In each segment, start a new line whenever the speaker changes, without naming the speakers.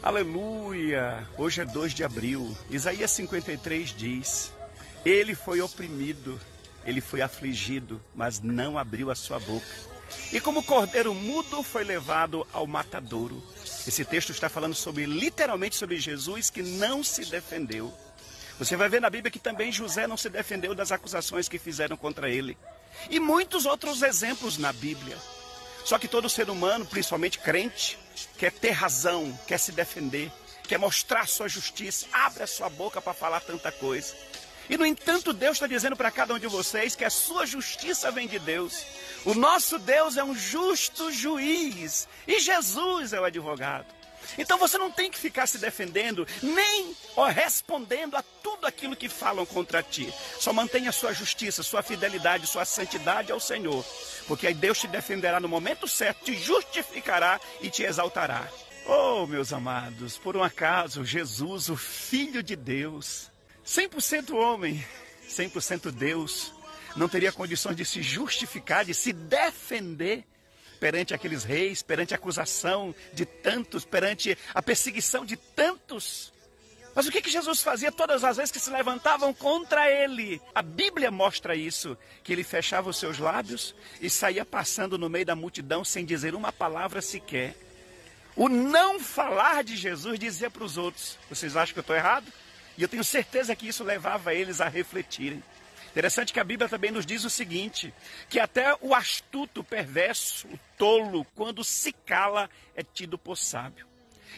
Aleluia! Hoje é 2 de abril. Isaías 53 diz: Ele foi oprimido, ele foi afligido, mas não abriu a sua boca. E como cordeiro mudo foi levado ao matadouro. Esse texto está falando literalmente sobre Jesus que não se defendeu. Você vai ver na Bíblia que também José não se defendeu das acusações que fizeram contra ele. E muitos outros exemplos na Bíblia. Só que todo ser humano, principalmente crente, quer ter razão, quer se defender, quer mostrar sua justiça, abre a sua boca para falar tanta coisa. E no entanto Deus está dizendo para cada um de vocês que a sua justiça vem de Deus. O nosso Deus é um justo juiz e Jesus é o advogado. Então você não tem que ficar se defendendo, nem respondendo a tudo aquilo que falam contra ti. Só mantenha sua justiça, sua fidelidade, sua santidade ao Senhor. Porque aí Deus te defenderá no momento certo, te justificará e te exaltará. Oh, meus amados, por um acaso, Jesus, o Filho de Deus, 100% homem, 100% Deus, não teria condições de se justificar, de se defender perante aqueles reis, perante a acusação de tantos, perante a perseguição de tantos. Mas o que Jesus fazia todas as vezes que se levantavam contra ele? A Bíblia mostra isso, que ele fechava os seus lábios e saía passando no meio da multidão sem dizer uma palavra sequer. O não falar de Jesus dizia para os outros: vocês acham que eu estou errado? E eu tenho certeza que isso levava eles a refletirem. Interessante que a Bíblia também nos diz o seguinte, que até o astuto, o perverso, o tolo, quando se cala, é tido por sábio.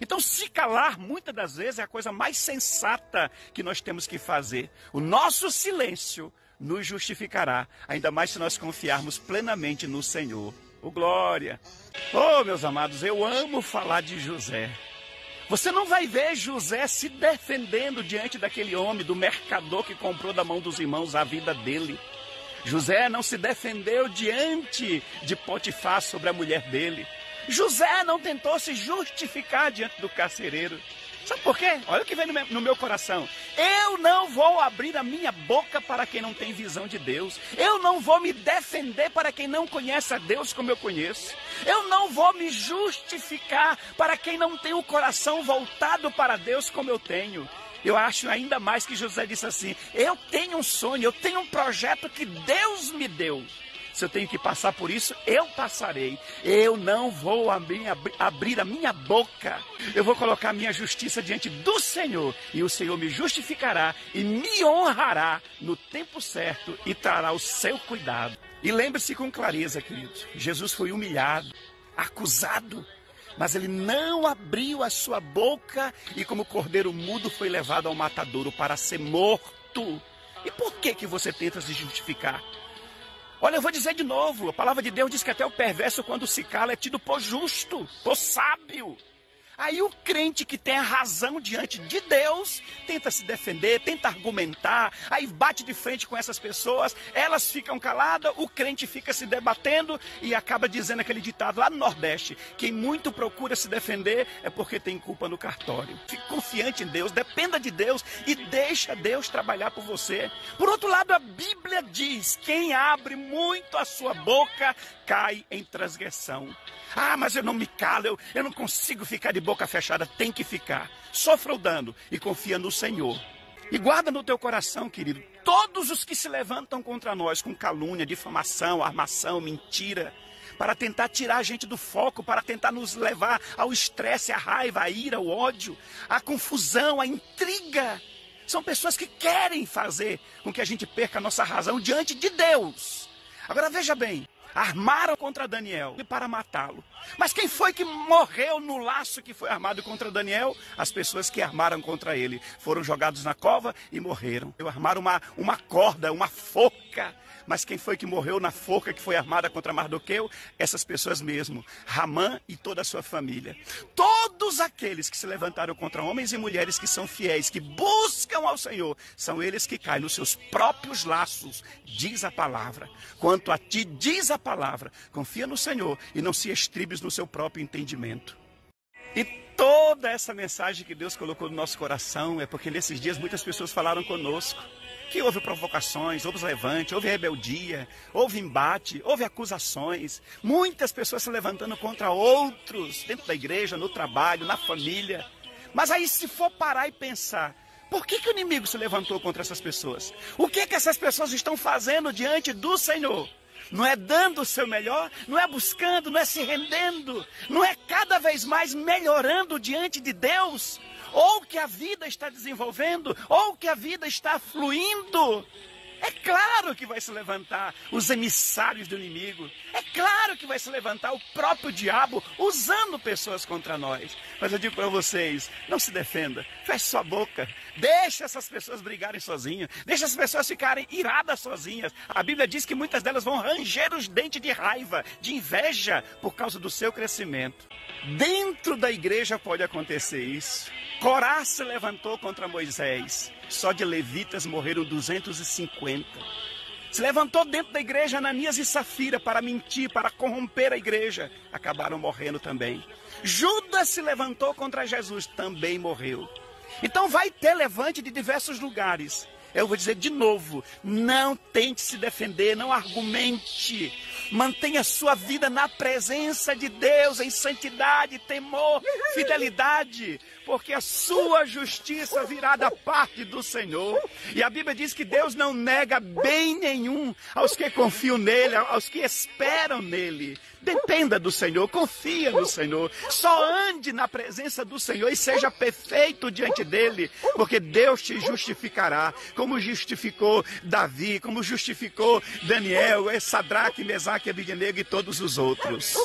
Então se calar, muitas das vezes, é a coisa mais sensata que nós temos que fazer. O nosso silêncio nos justificará, ainda mais se nós confiarmos plenamente no Senhor. Oh, glória! Oh, meus amados, eu amo falar de José. Você não vai ver José se defendendo diante daquele homem, do mercador que comprou da mão dos irmãos a vida dele. José não se defendeu diante de Potifar sobre a mulher dele. José não tentou se justificar diante do carcereiro. Sabe por quê? Olha o que vem no meu coração. Eu não vou abrir a minha boca para quem não tem visão de Deus. Eu não vou me defender para quem não conhece a Deus como eu conheço. Eu não vou me justificar para quem não tem o coração voltado para Deus como eu tenho. Eu acho ainda mais que José disse assim: eu tenho um sonho, eu tenho um projeto que Deus me deu. Se eu tenho que passar por isso, eu passarei. Eu não vou abrir a minha boca. Eu vou colocar a minha justiça diante do Senhor. E o Senhor me justificará e me honrará no tempo certo e trará o seu cuidado. E lembre-se com clareza, queridos, Jesus foi humilhado, acusado, mas ele não abriu a sua boca e como cordeiro mudo foi levado ao matadouro para ser morto. E por que você tenta se justificar? Olha, eu vou dizer de novo, a palavra de Deus diz que até o perverso, quando se cala, é tido por justo, por sábio. Aí o crente que tem a razão diante de Deus, tenta se defender, tenta argumentar, aí bate de frente com essas pessoas, elas ficam caladas, o crente fica se debatendo e acaba dizendo aquele ditado lá no Nordeste: quem muito procura se defender é porque tem culpa no cartório. Fique confiante em Deus, dependa de Deus e deixa Deus trabalhar por você. Por outro lado, a Bíblia diz: quem abre muito a sua boca cai em transgressão. Ah, mas eu não me calo, eu não consigo ficar de boca fechada. Tem que ficar. Sofra o dano e confia no Senhor. E guarda no teu coração, querido, todos os que se levantam contra nós com calúnia, difamação, armação, mentira, para tentar tirar a gente do foco, para tentar nos levar ao estresse, à raiva, à ira, ao ódio, à confusão, à intriga. São pessoas que querem fazer com que a gente perca a nossa razão diante de Deus. Agora veja bem. Armaram contra Daniel para matá-lo. Mas quem foi que morreu no laço que foi armado contra Daniel? As pessoas que armaram contra ele. Foram jogados na cova e morreram. Armaram uma corda, uma forca. Mas quem foi que morreu na forca que foi armada contra Mardoqueu? Essas pessoas mesmo. Ramã e toda a sua família. Todos aqueles que se levantaram contra homens e mulheres que são fiéis, que buscam ao Senhor, são eles que caem nos seus próprios laços, diz a palavra. Quanto a ti, diz a palavra, confia no Senhor e não se estribes no seu próprio entendimento. E toda essa mensagem que Deus colocou no nosso coração é porque nesses dias muitas pessoas falaram conosco que houve provocações, houve levante, houve rebeldia, houve embate, houve acusações. Muitas pessoas se levantando contra outros, dentro da igreja, no trabalho, na família. Mas aí, se for parar e pensar, por que o inimigo se levantou contra essas pessoas? O que essas pessoas estão fazendo diante do Senhor? Não é dando o seu melhor, não é buscando, não é se rendendo, não é cada vez mais melhorando diante de Deus, ou que a vida está desenvolvendo, ou que a vida está fluindo. É claro que vai se levantar os emissários do inimigo. É claro que vai se levantar o próprio diabo usando pessoas contra nós. Mas eu digo para vocês, não se defenda. Feche sua boca. Deixe essas pessoas brigarem sozinhas. Deixe as pessoas ficarem iradas sozinhas. A Bíblia diz que muitas delas vão ranger os dentes de raiva, de inveja, por causa do seu crescimento. Dentro da igreja pode acontecer isso. Corá se levantou contra Moisés. Só de levitas morreram 250. Se levantou dentro da igreja Ananias e Safira para mentir, para corromper a igreja. Acabaram morrendo também. Judas se levantou contra Jesus, também morreu. Então vai ter levante de diversos lugares. Eu vou dizer de novo, não tente se defender, não argumente. Mantenha sua vida na presença de Deus, em santidade, temor, fidelidade, porque a sua justiça virá da parte do Senhor. E a Bíblia diz que Deus não nega bem nenhum aos que confiam nele, aos que esperam nele. Dependa do Senhor, confia no Senhor, só ande na presença do Senhor e seja perfeito diante dele, porque Deus te justificará, como justificou Davi, como justificou Daniel, Sadraque, Mesaque, Abednego e todos os outros.